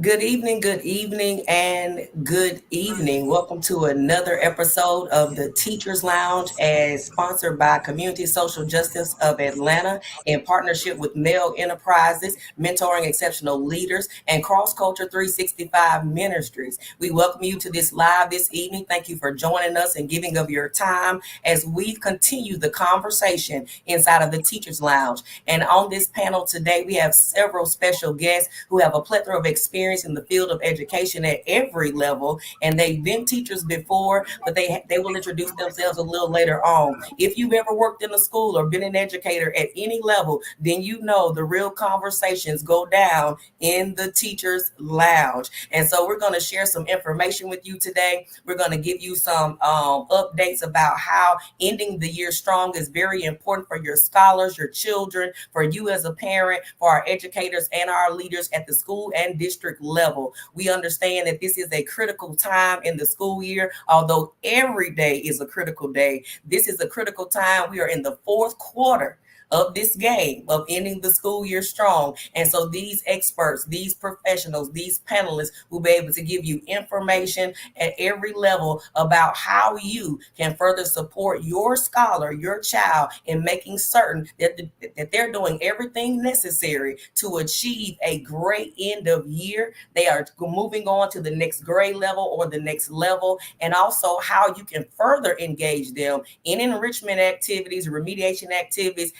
good evening, and good evening. Welcome to another episode of the Teachers Lounge, as sponsored by Community Social Justice of Atlanta in partnership with Mel Enterprises, mentoring exceptional leaders, and Cross Culture 365 Ministries. We welcome you to this live this evening. Thank you for joining us and giving of your time as we continue the conversation inside of the Teachers Lounge. And on this panel today, we have several special guests who have a plethora of experience in the field of education at every level, and they've been teachers before, but they will introduce themselves a little later on. If you've ever worked in a school or been an educator at any level, then you know the real conversations go down in the Teachers Lounge. And so we're going to share some information with you today. We're going to give you some updates about how ending the year strong is very important for your scholars, your children, for you as a parent, for our educators and our leaders at the school and district level. We understand that this is a critical time in the school year, although every day is a critical day. This is a critical time. We are in the fourth quarter of this game of ending the school year strong. And so these experts, these professionals, these panelists will be able to give you information at every level about how you can further support your scholar, your child, in making certain that they're doing everything necessary to achieve a great end of year. They are moving on to the next grade level or the next level, and also how you can further engage them in enrichment activities, remediation activities,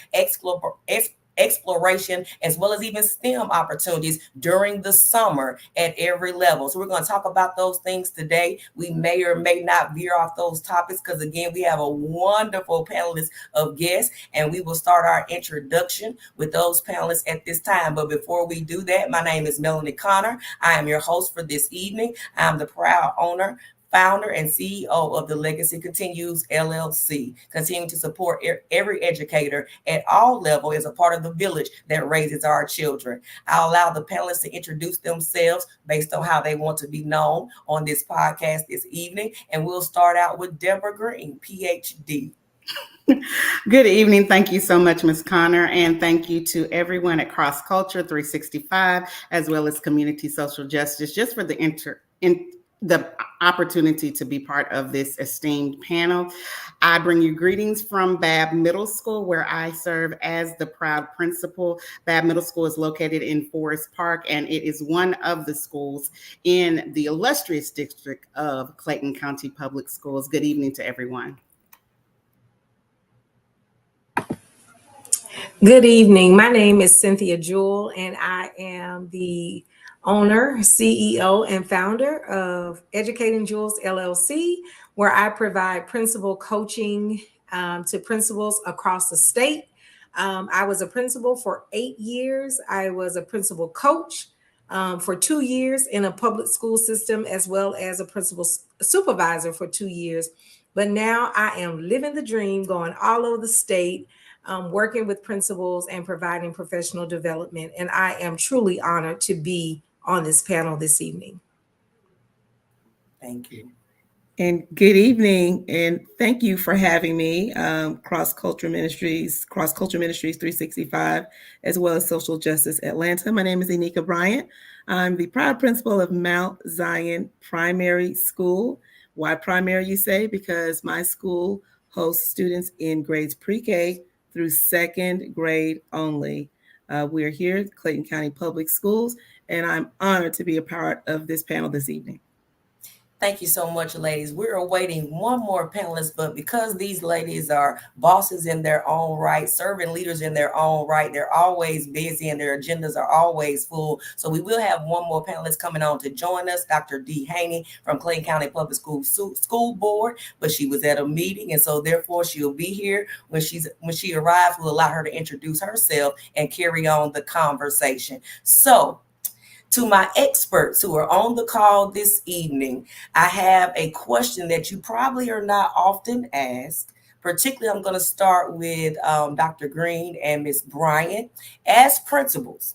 exploration, as well as even STEM opportunities during the summer at every level. So we're going to talk about those things today. We may or may not veer off those topics because, again, we have a wonderful panelist of guests, and we will start our introduction with those panelists at this time. But before we do that, my name is Melanie Connor. I am your host for this evening. I'm the proud owner, founder, and CEO of the Legacy Continues LLC, continuing to support every educator at all levels as a part of the village that raises our children. I'll allow the panelists to introduce themselves based on how they want to be known on this podcast this evening. And we'll start out with Deborah Green, PhD. Good evening. Thank you so much, Ms. Connor, and thank you to everyone at Cross Culture 365, as well as Community Social Justice, just for the opportunity to be part of this esteemed panel. I bring you greetings from Babb Middle School, where I serve as the proud principal. Babb Middle School is located in Forest Park, and it is one of the schools in the illustrious district of Clayton County Public Schools. Good evening to everyone. Good evening. My name is Cynthia Jewell, and I am the owner, CEO, and founder of Educating Jewels LLC, where I provide principal coaching to principals across the state. I was a principal for 8 years. I was a principal coach for 2 years in a public school system, as well as a principal supervisor for 2 years. But now I am living the dream, going all over the state, working with principals and providing professional development. And I am truly honored to be on this panel this evening. Thank you. And good evening, and thank you for having me. Cross Culture Ministries 365, as well as Social Justice Atlanta. My name is Enika Bryant. I'm the proud principal of Mount Zion Primary School. Why primary, you say? Because my school hosts students in grades pre-K through second grade only. We're here at Clayton County Public Schools, and I'm honored to be a part of this panel this evening. Thank you so much, ladies. We're awaiting one more panelist, but because these ladies are bosses in their own right, serving leaders in their own right, they're always busy and their agendas are always full. So we will have one more panelist coming on to join us, Dr. Dee Haney from Clayton County Public School Board, but she was at a meeting, and so therefore she'll be here when she arrives. We'll allow her to introduce herself and carry on the conversation. So, to my experts who are on the call this evening, I have a question that you probably are not often asked. Particularly, I'm going to start with Dr. Green and Ms. Bryant. As principals,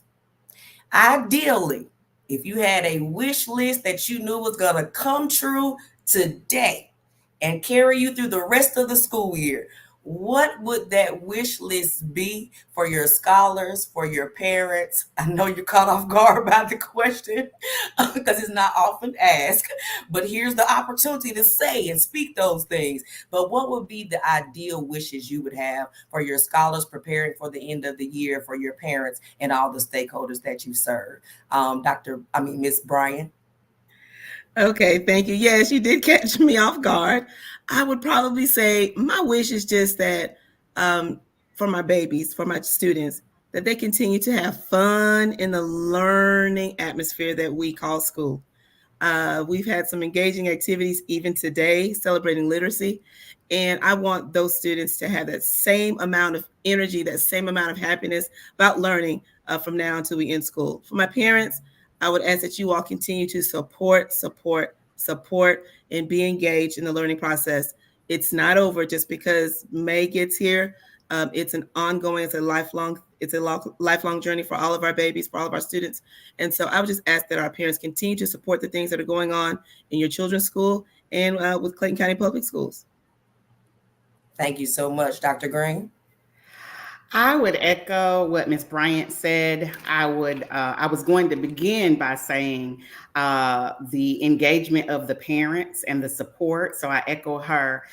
ideally, if you had a wish list that you knew was going to come true today and carry you through the rest of the school year, what would that wish list be for your scholars, for your parents? I know you're caught off guard by the question because it's not often asked, but here's the opportunity to say and speak those things. But what would be the ideal wishes you would have for your scholars preparing for the end of the year, for your parents and all the stakeholders that you serve? Miss Bryan. Okay, thank you. Yes, you did catch me off guard. I would probably say my wish is just that um, for my babies, for my students, that they continue to have fun in the learning atmosphere that we call school. We've had some engaging activities even today celebrating literacy. And I want those students to have that same amount of energy, that same amount of happiness about learning from now until we end school. For my parents, I would ask that you all continue to support, and be engaged in the learning process. It's not over just because May gets here. It's an ongoing, lifelong journey for all of our babies, for all of our students. And so I would just ask that our parents continue to support the things that are going on in your children's school and with Clayton County Public Schools. Thank you so much, Dr. Green. I would echo what Ms. Bryant said. I was going to begin by saying the engagement of the parents and the support. So I echo her.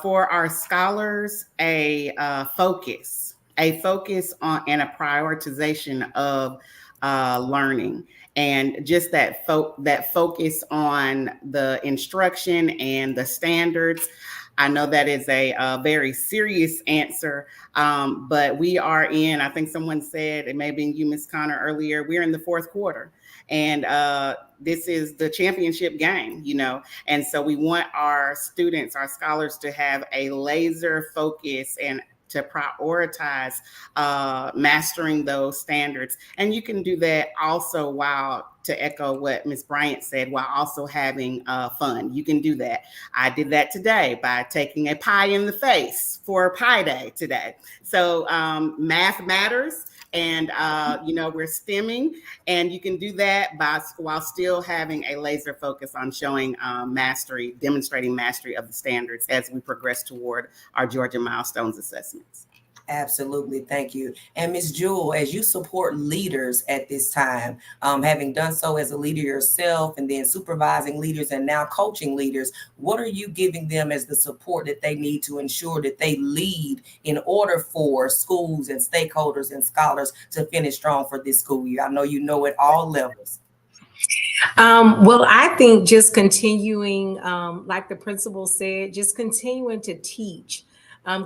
For our scholars, a focus on and a prioritization of learning, and just that focus on the instruction and the standards. I know that is a very serious answer, but we are in, I think someone said, it may have been you, Ms. Connor, earlier, we're in the fourth quarter. And this is the championship game, and so we want our students, our scholars, to have a laser focus and to prioritize mastering those standards. And you can do that also while, to echo what Ms. Bryant said, while also having fun. You can do that. I did that today by taking a pie in the face for Pi Day today. So math matters. And we're stemming, and you can do that while still having a laser focus on showing demonstrating mastery of the standards as we progress toward our Georgia Milestones assessments. Absolutely. Thank you. And Ms. Jewel, as you support leaders at this time, having done so as a leader yourself and then supervising leaders and now coaching leaders, what are you giving them as the support that they need to ensure that they lead in order for schools and stakeholders and scholars to finish strong for this school year? I know you know at all levels. Well, I think just continuing, like the principal said, just continuing to teach,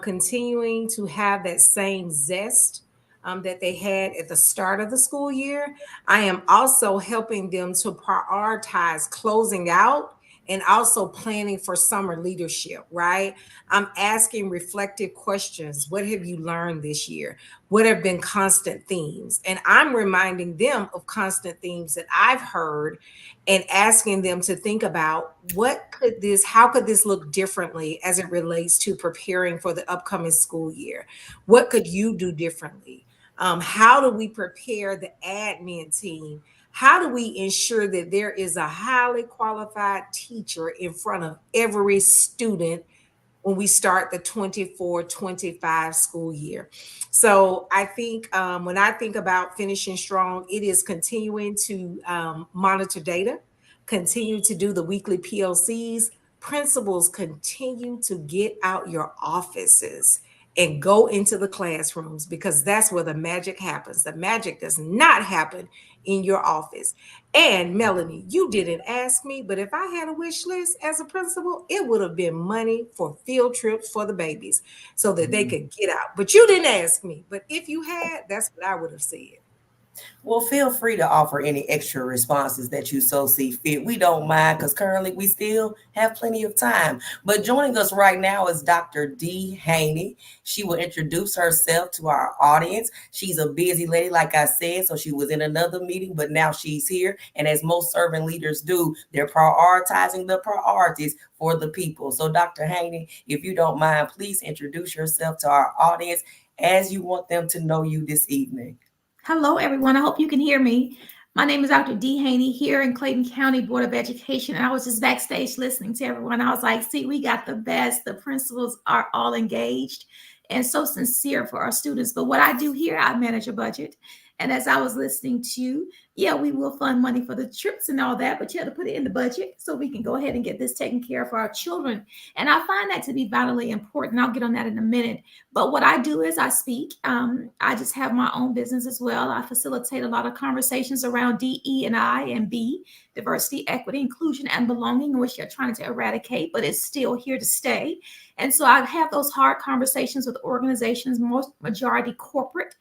continuing to have that same zest that they had at the start of the school year. I am also helping them to prioritize closing out and also planning for summer leadership, right? I'm asking reflective questions. What have you learned this year? What have been constant themes? And I'm reminding them of constant themes that I've heard and asking them to think about how could this look differently as it relates to preparing for the upcoming school year? What could you do differently? How do we prepare the admin team? How do we ensure that there is a highly qualified teacher in front of every student when we start the 24-25 school year? So I think when I think about finishing strong, it is continuing to monitor data, continue to do the weekly PLCs. Principals, continue to get out your offices and go into the classrooms, because that's where the magic happens. The magic does not happen in your office. And Melanie, you didn't ask me, but if I had a wish list as a principal, it would have been money for field trips for the babies so that they could get out. But you didn't ask me. But if you had, that's what I would have said. Well, feel free to offer any extra responses that you so see fit. We don't mind because currently we still have plenty of time. But joining us right now is Dr. Dee Haney. She will introduce herself to our audience. She's a busy lady, like I said, so she was in another meeting, but now she's here. And as most servant leaders do, they're prioritizing the priorities for the people. So Dr. Haney, if you don't mind, please introduce yourself to our audience as you want them to know you this evening. Hello, everyone. I hope you can hear me. My name is Dr. Dee Haney here in Clayton County Board of Education. And I was just backstage listening to everyone. I was like, see, we got the best. The principals are all engaged and so sincere for our students. But what I do here, I manage a budget. And as I was listening to, yeah, we will fund money for the trips and all that, but you have to put it in the budget so we can go ahead and get this taken care of for our children. And I find that to be vitally important. I'll get on that in a minute. But what I do is I speak. I just have my own business as well. I facilitate a lot of conversations around DE&I and B, diversity, equity, inclusion, and belonging, which you're trying to eradicate, but it's still here to stay. And so I have those hard conversations with organizations, most majority corporate,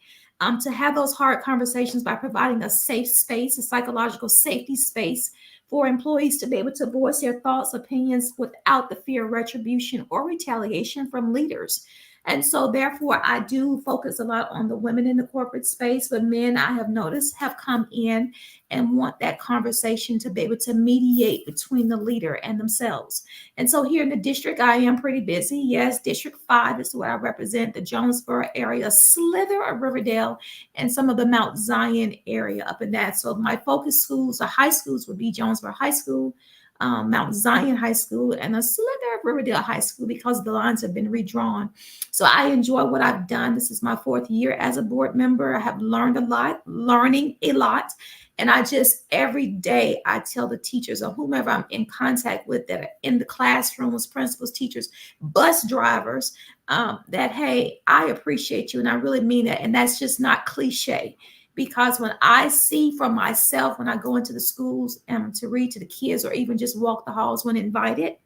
to have those hard conversations by providing a safe space, a psychological safety space for employees to be able to voice their thoughts, opinions without the fear of retribution or retaliation from leaders. And so therefore, I do focus a lot on the women in the corporate space, but men I have noticed have come in and want that conversation to be able to mediate between the leader and themselves. And so here in the district, I am pretty busy. Yes, District 5 is where I represent the Jonesboro area, slither of Riverdale, and some of the Mount Zion area up in that. So my focus schools, the high schools would be Jonesboro High School, Mount Zion High School, and a slither of Riverdale High School because the lines have been redrawn. So I enjoy what I've done. This is my 4th year as a board member. I have learned learning a lot. And I just, every day, I tell the teachers or whomever I'm in contact with that are in the classrooms, principals, teachers, bus drivers, that, hey, I appreciate you. And I really mean that. And that's just not cliche. Because when I see for myself, when I go into the schools to read to the kids or even just walk the halls when invited,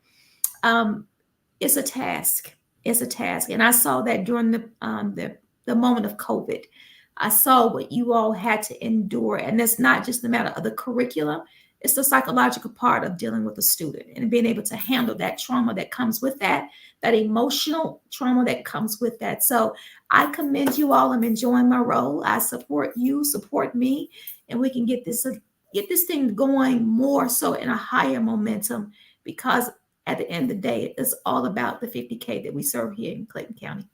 it's a task. It's a task. And I saw that during the moment of COVID. I saw what you all had to endure. And that's not just the matter of the curriculum. It's the psychological part of dealing with a student and being able to handle that trauma that comes with that emotional trauma that comes with that. So I commend you all. I'm enjoying my role. I support you, support me, and we can get this thing going more so in a higher momentum, because at the end of the day, it's all about the 50K that we serve here in Clayton County.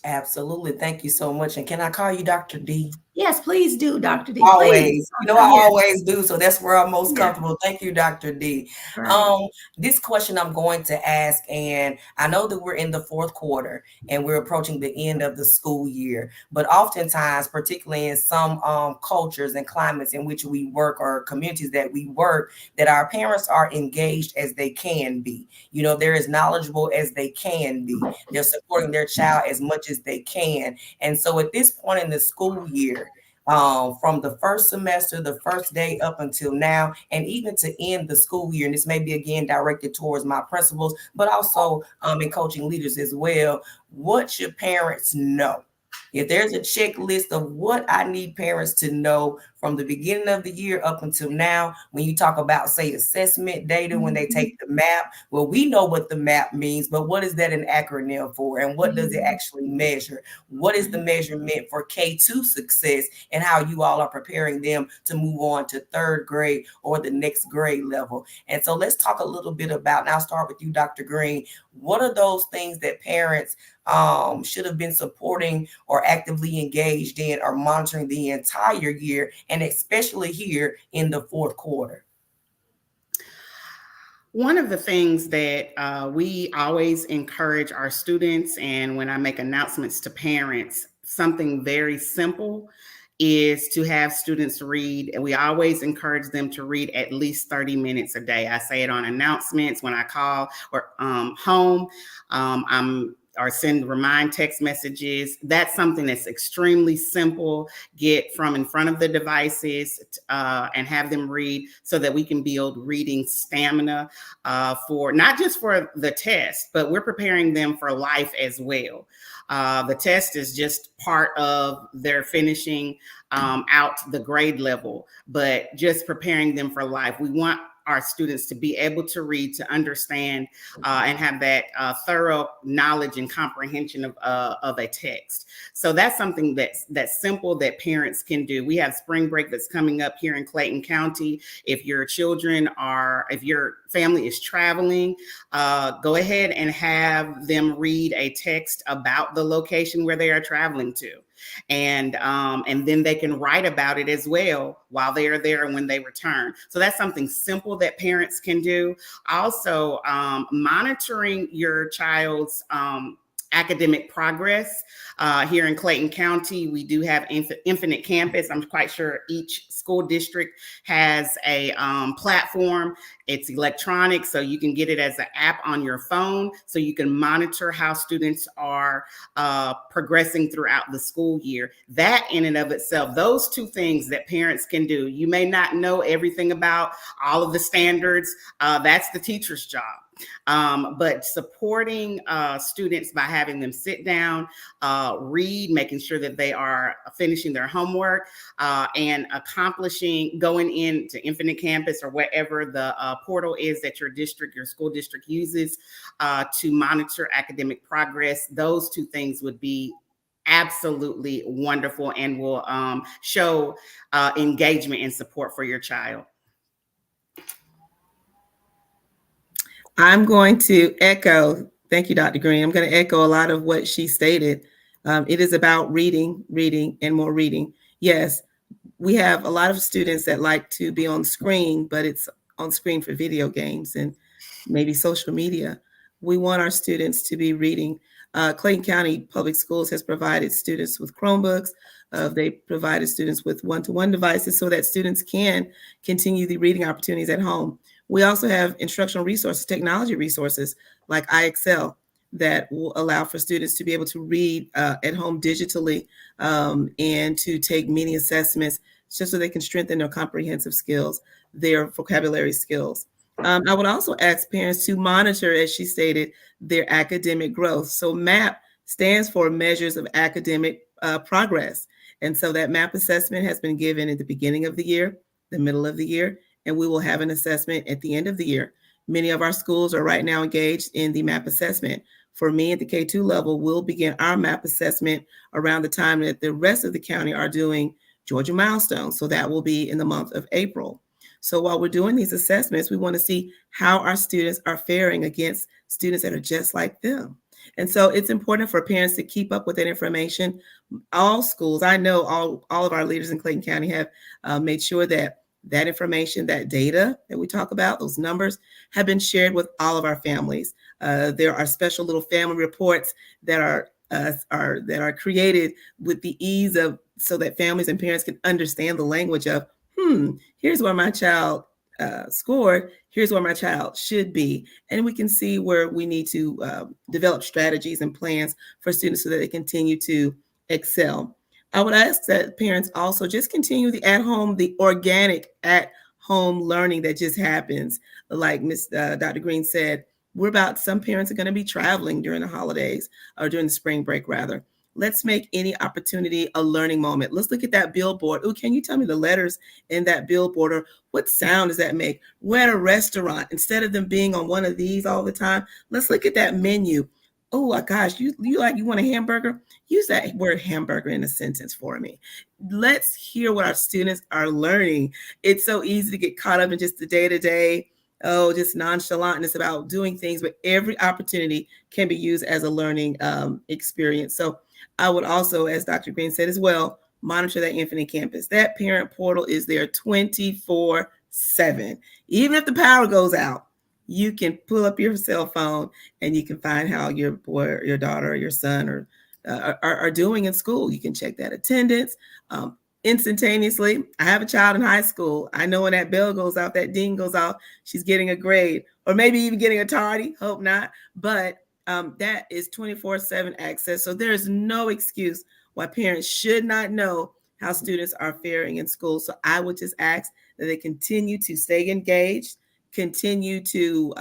Absolutely. Thank you so much. And can I call you Dr. D? Yes, please do, Dr. D. Always. Please. I always do. So that's where I'm most comfortable. Thank you, Dr. D. Right. This question I'm going to ask, and I know that we're in the 4th quarter and we're approaching the end of the school year, but oftentimes, particularly in some cultures and climates in which we work or communities that we work, that our parents are engaged as they can be. You know, they're as knowledgeable as they can be. They're supporting their child as much as they can. And so at this point in the school year, from the first semester, the first day up until now, and even to end the school year, and this may be again directed towards my principals, but also in coaching leaders as well, what should parents know? If there's a checklist of what I need parents to know from the beginning of the year up until now, when you talk about, say, assessment data, when they take the map, well, we know what the map means, but what is that an acronym for? And what does it actually measure? What is the measurement for K2 success and how you all are preparing them to move on to 3rd grade or the next grade level? And so let's talk a little bit about, and I'll start with you, Dr. Green. What are those things that parents should have been supporting or actively engaged in or monitoring the entire year, and especially here in the 4th quarter? One of the things that we always encourage our students, and when I make announcements to parents, something very simple is to have students read. And we always encourage them to read at least 30 minutes a day. I say it on announcements when I call or home. Or send remind text messages. That's something that's extremely simple. Get from in front of the devices and have them read so that we can build reading stamina for not just for the test, but we're preparing them for life as well. The test is just part of their finishing out the grade level, but just preparing them for life. We want our students to be able to read, to understand, and have that thorough knowledge and comprehension of a text. So that's something that's simple that parents can do. We have spring break that's coming up here in Clayton County. If your if your family is traveling, go ahead and have them read a text about the location where they are traveling to. and then they can write about it as well while they are there and when they return. So that's something simple that parents can do. Also, monitoring your child's academic progress. Here in Clayton County, we do have Infinite Campus. I'm quite sure each school district has a platform. It's electronic, so you can get it as an app on your phone, so you can monitor how students are progressing throughout the school year. That in and of itself, those two things that parents can do. You may not know everything about all of the standards. That's the teacher's job. But supporting students by having them sit down, read, making sure that they are finishing their homework, and accomplishing, going into Infinite Campus or wherever the portal is that your school district uses to monitor academic progress. Those two things would be absolutely wonderful and will show engagement and support for your child. I'm going to echo, thank you, Dr. Green. I'm going to echo a lot of what she stated. It is about reading, and more reading. Yes, we have a lot of students that like to be on screen, but it's on screen for video games and maybe social media. We want our students to be reading. Clayton County Public Schools has provided students with Chromebooks. They provided students with one-to-one devices so that students can continue the reading opportunities at home. We also have instructional resources, technology resources like iExcel that will allow for students to be able to read at home digitally and to take mini assessments just so they can strengthen their comprehensive skills, their vocabulary skills. I would also ask parents to monitor, as she stated, their academic growth. So MAP stands for Measures of Academic Progress. And so that MAP assessment has been given at the beginning of the year, the middle of the year, and we will have an assessment at the end of the year. Many of our schools are right now engaged in the MAP assessment. For me at the K2 level, we'll begin our MAP assessment around the time that the rest of the county are doing Georgia Milestones. So that will be in the month of April. So while we're doing these assessments, we want to see how our students are faring against students that are just like them. And so it's important for parents to keep up with that information. All schools, I know all of our leaders in Clayton County have made sure that that information, that data that we talk about, those numbers have been shared with all of our families. There are special little family reports that are created with the ease of, so that families and parents can understand the language of, here's where my child scored, here's where my child should be. And we can see where we need to develop strategies and plans for students so that they continue to excel. I would ask that parents also just continue the organic at-home learning that just happens. Like Dr. Green said, some parents are going to be traveling during the holidays or during the spring break, rather. Let's make any opportunity a learning moment. Let's look at that billboard. Oh, can you tell me the letters in that billboard, or what sound does that make? We're at a restaurant. Instead of them being on one of these all the time, let's look at that menu. Oh my gosh, you want a hamburger? Use that word hamburger in a sentence for me. Let's hear what our students are learning. It's so easy to get caught up in just the day-to-day, just nonchalantness about doing things, but every opportunity can be used as a learning experience. So I would also, as Dr. Green said as well, monitor that Infinite Campus. That parent portal is there 24/7. Even if the power goes out, you can pull up your cell phone and you can find how your boy or your daughter or your son are doing in school. You can check that attendance instantaneously. I have a child in high school. I know when that bell goes off, that ding goes off, she's getting a grade or maybe even getting a tardy, hope not. But that is 24/7 access. So there is no excuse why parents should not know how students are faring in school. So I would just ask that they continue to stay engaged, continue to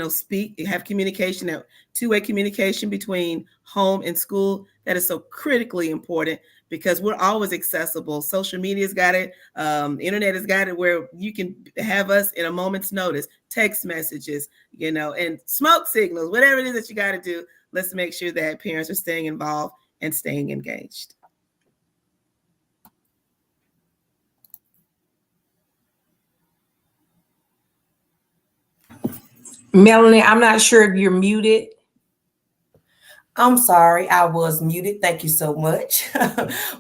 speak, have communication, that two-way communication between home and school. That is so critically important because we're always accessible. Social media's got it. Internet has got it where you can have us in a moment's notice, text messages, and smoke signals, whatever it is that you got to do. Let's make sure that parents are staying involved and staying engaged. Melanie, I'm not sure if you're muted. I'm sorry, I was muted. Thank you so much.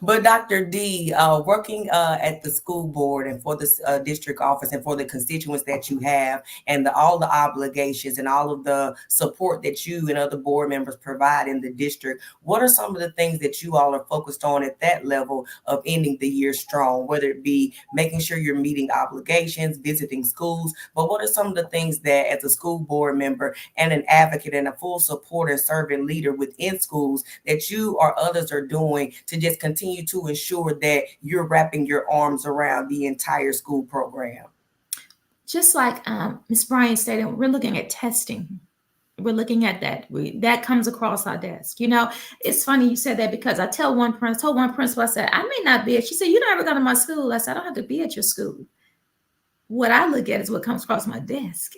But Dr. D, working at the school board and for the district office and for the constituents that you have, and all the obligations and all of the support that you and other board members provide in the district, what are some of the things that you all are focused on at that level of ending the year strong, whether it be making sure you're meeting obligations, visiting schools, but what are some of the things that as a school board member and an advocate and a full support and servant leader within schools that you or others are doing to just continue to ensure that you're wrapping your arms around the entire school program? Just like Ms. Bryant stated, we're looking at testing. We're looking at that. That comes across our desk. You know, it's funny you said that because I told one principal, I said, I may not be at, she said, you don't ever go to my school. I said, I don't have to be at your school. What I look at is what comes across my desk.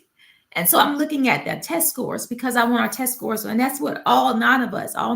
And so I'm looking at that test scores because I want our test scores. And that's what all nine of us are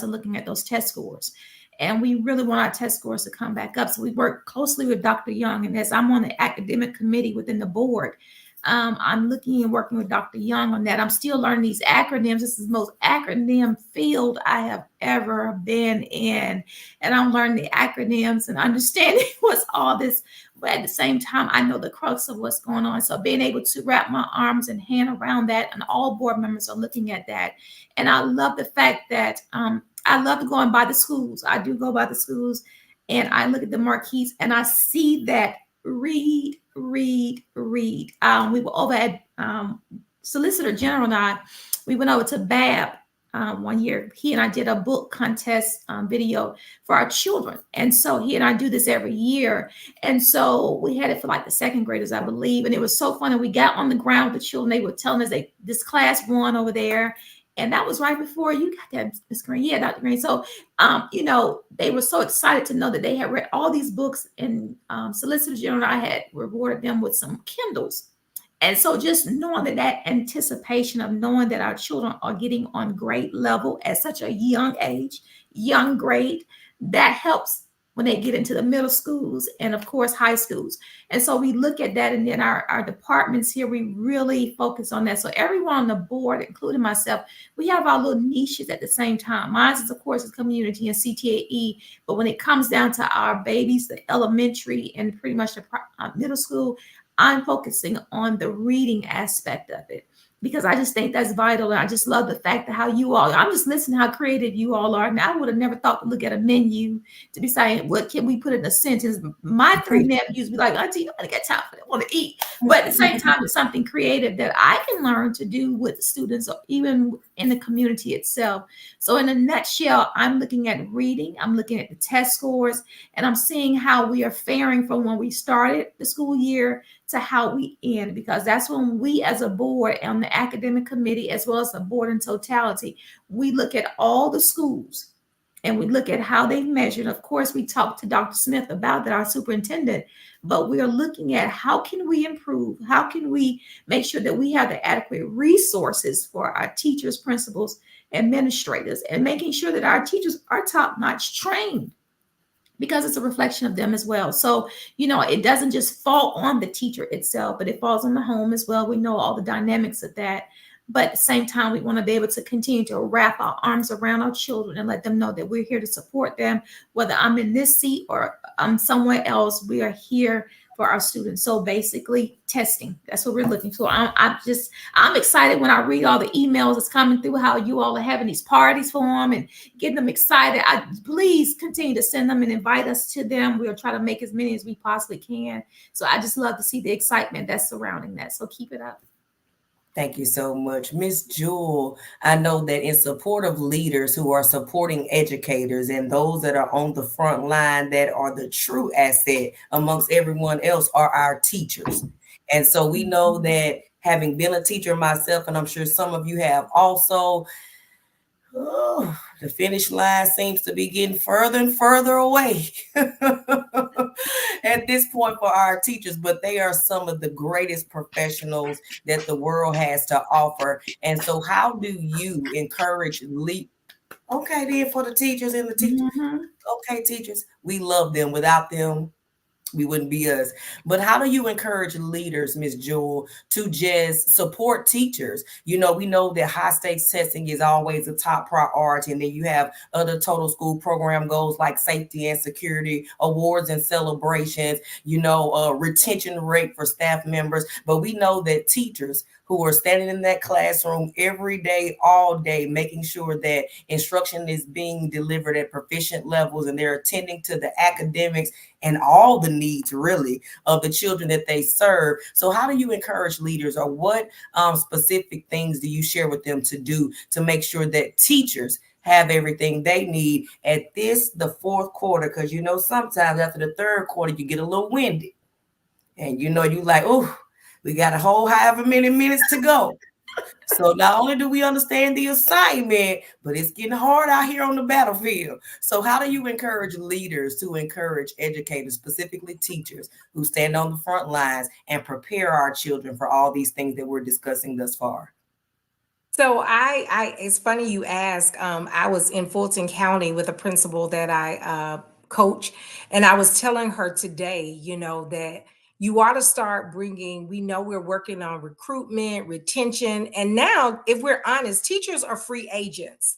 looking at, those test scores. And we really want our test scores to come back up. So we work closely with Dr. Young. And as I'm on the academic committee within the board, I'm looking and working with Dr. Young on that. I'm still learning these acronyms. This is the most acronym field I have ever been in. And I'm learning the acronyms and understanding what's all this. But at the same time, I know the crux of what's going on. So being able to wrap my arms and hand around that, and all board members are looking at that. And I love the fact that I love going by the schools. I do go by the schools and I look at the marquees and I see that read. We were over at Solicitor General and we went over to BAB one year. He and I did a book contest video for our children. And so he and I do this every year. And so we had it for like the second graders, I believe. And it was so fun. And we got on the ground with the children. They were telling us this class won over there. And that was right before you got that, Ms. Green. Yeah, Dr. Green. So, you know, they were so excited to know that they had read all these books, and Solicitor General and I had rewarded them with some Kindles. And so just knowing that anticipation of knowing that our children are getting on grade level at such a young age, young grade, that helps when they get into the middle schools and of course high schools. And so we look at that, and then our departments here, we really focus on that. So everyone on the board, including myself, we have our little niches at the same time. Mine is of course is community and CTAE, but when it comes down to our babies, the elementary and pretty much the middle school, I'm focusing on the reading aspect of it, because I just think that's vital. And I just love the fact that how you all, I'm just listening how creative you all are. And I would have never thought to look at a menu to be saying, what can we put in a sentence? My three nephews be like, Auntie, you don't got time for that, I want to eat. But at the same time, it's something creative that I can learn to do with students or even in the community itself. So in a nutshell, I'm looking at reading, I'm looking at the test scores, and I'm seeing how we are faring from when we started the school year to how we end, because that's when we as a board on the academic committee, as well as the board in totality, we look at all the schools and we look at how they measured. Of course, we talked to Dr. Smith about that, our superintendent, but we are looking at how can we improve? How can we make sure that we have the adequate resources for our teachers, principals, administrators, and making sure that our teachers are top-notch trained, because it's a reflection of them as well. So, you know, it doesn't just fall on the teacher itself, but it falls on the home as well. We know all the dynamics of that. But at the same time, we want to be able to continue to wrap our arms around our children and let them know that we're here to support them. Whether I'm in this seat or I'm somewhere else, we are here for our students. So basically testing, that's what we're looking for. I'm excited when I read all the emails that's coming through, how you all are having these parties for them and getting them excited. Please continue to send them and invite us to them. We'll try to make as many as we possibly can. So I just love to see the excitement that's surrounding that. So keep it up. Thank you so much. Miss Jewel, I know that in support of leaders who are supporting educators and those that are on the front line that are the true asset amongst everyone else are our teachers. And so we know that, having been a teacher myself, and I'm sure some of you have also, the finish line seems to be getting further and further away at this point for our teachers, but they are some of the greatest professionals that the world has to offer. And so how do you encourage okay, then for the teachers and the teachers, okay, teachers, we love them. Without them, We wouldn't be us. But how do you encourage leaders, Miss Jewel, to just support teachers? We know that high stakes testing is always a top priority, and then you have other total school program goals like safety and security, awards and celebrations, retention rate for staff members. But we know that teachers who are standing in that classroom every day, all day, making sure that instruction is being delivered at proficient levels and they're attending to the academics and all the needs really of the children that they serve. So how do you encourage leaders, or what specific things do you share with them to do to make sure that teachers have everything they need at the fourth quarter? Because sometimes after the third quarter you get a little winded, and you like, oh, we got a whole however many minutes to go. So not only do we understand the assignment, but it's getting hard out here on the battlefield. So how do you encourage leaders to encourage educators, specifically teachers, who stand on the front lines and prepare our children for all these things that we're discussing thus far? So it's funny you ask. I was in Fulton County with a principal that I coach, and I was telling her today, that you ought to start bringing. We know we're working on recruitment, retention, and now, if we're honest, teachers are free agents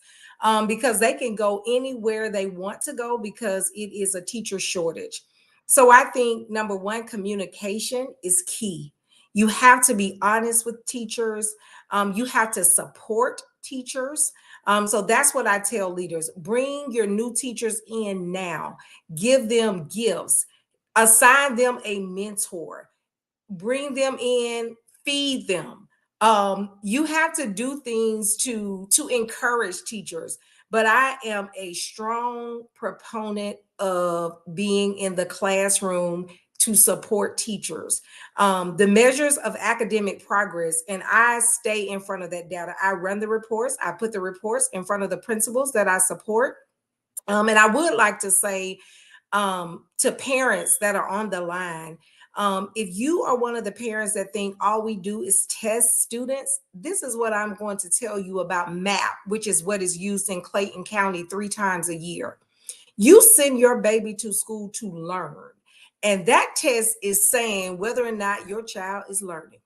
because they can go anywhere they want to go because it is a teacher shortage. So I think number one, communication is key. You have to be honest with teachers. You have to support teachers. So that's what I tell leaders. Bring your new teachers in now. Give them gifts. Assign them a mentor. Bring them in. Feed them. You have to do things to encourage teachers. But I am a strong proponent of being in the classroom to support teachers. The measures of academic progress, and I stay in front of that data. I run the reports. I put the reports in front of the principals that I support. And I would like to say to parents that are on the line, if you are one of the parents that think all we do is test students, this is what I'm going to tell you about MAP, which is what is used in Clayton County 3 times a year. You send your baby to school to learn. And that test is saying whether or not your child is learning.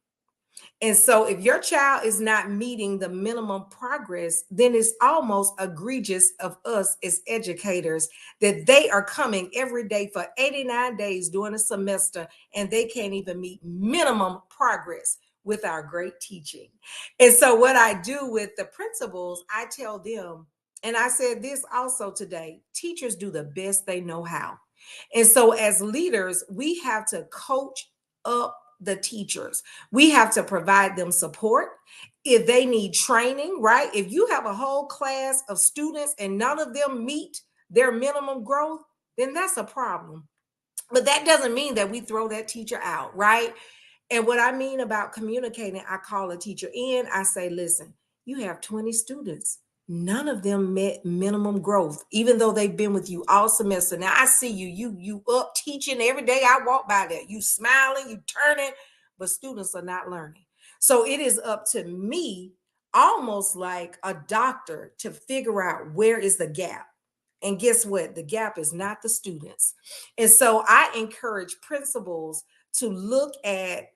And so if your child is not meeting the minimum progress, then it's almost egregious of us as educators that they are coming every day for 89 days during a semester and they can't even meet minimum progress with our great teaching. And so what I do with the principals, I tell them, and I said this also today, teachers do the best they know how. And so as leaders, we have to coach up the teachers. We have to provide them support. If they need training, right? If you have a whole class of students and none of them meet their minimum growth, then that's a problem. But that doesn't mean that we throw that teacher out, right? And what I mean about communicating, I call a teacher in, I say, listen, you have 20 students. None of them met minimum growth, even though they've been with you all semester. Now I see you up teaching every day. I walk by there, you smiling, you turning, but students are not learning. So it is up to me, almost like a doctor, to figure out where is the gap. And guess what? The gap is not the students. And so I encourage principals to look at,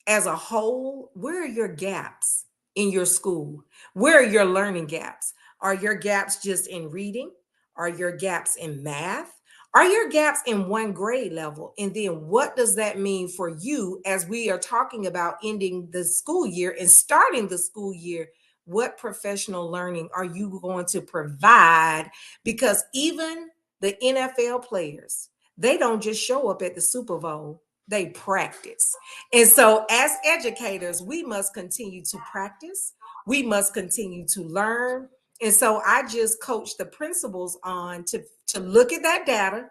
as a whole, where are your gaps in your school? Where are your learning gaps? Are your gaps just in reading? Are your gaps in math? Are your gaps in one grade level? And then what does that mean for you as we are talking about ending the school year and starting the school year? What professional learning are you going to provide? Because even the NFL players, they don't just show up at the Super Bowl, they practice. And so as educators, we must continue to practice. We must continue to learn. And so I just coach the principals on to look at that data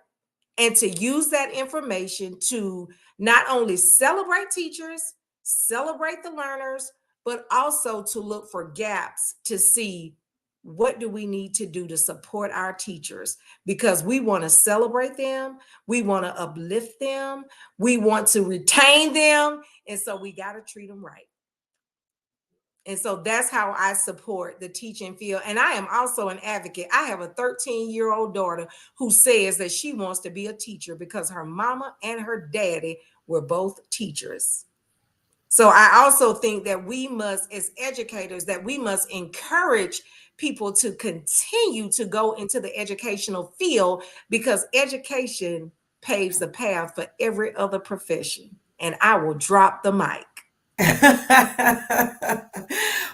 and to use that information to not only celebrate teachers, celebrate the learners, but also to look for gaps to see what do we need to do to support our teachers, because we want to celebrate them, we want to uplift them, we want to retain them, and so we got to treat them right. And so that's how I support the teaching field. And I am also an advocate. I have a 13-year-old daughter who says that she wants to be a teacher because her mama and her daddy were both teachers. So I also think that we must, as educators, that we must encourage people to continue to go into the educational field, because education paves the path for every other profession. And I will drop the mic.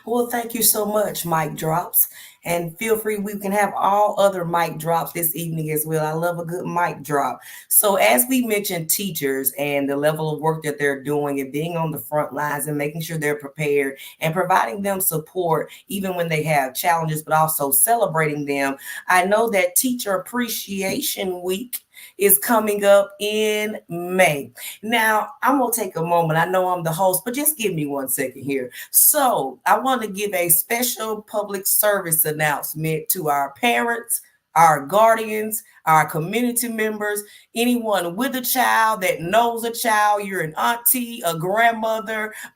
Well, thank you so much, mic drops. And feel free, we can have all other mic drops this evening as well. I love a good mic drop. So, as we mentioned, teachers and the level of work that they're doing and being on the front lines and making sure they're prepared and providing them support, even when they have challenges, but also celebrating them. I know that Teacher Appreciation Week is coming up in May. Now, I'm going to take a moment. I know I'm the host, but just give me 1 second here. So, I want to give a special public service announcement to our parents, our guardians, our community members, anyone with a child that knows a child, you're an auntie, a grandmother,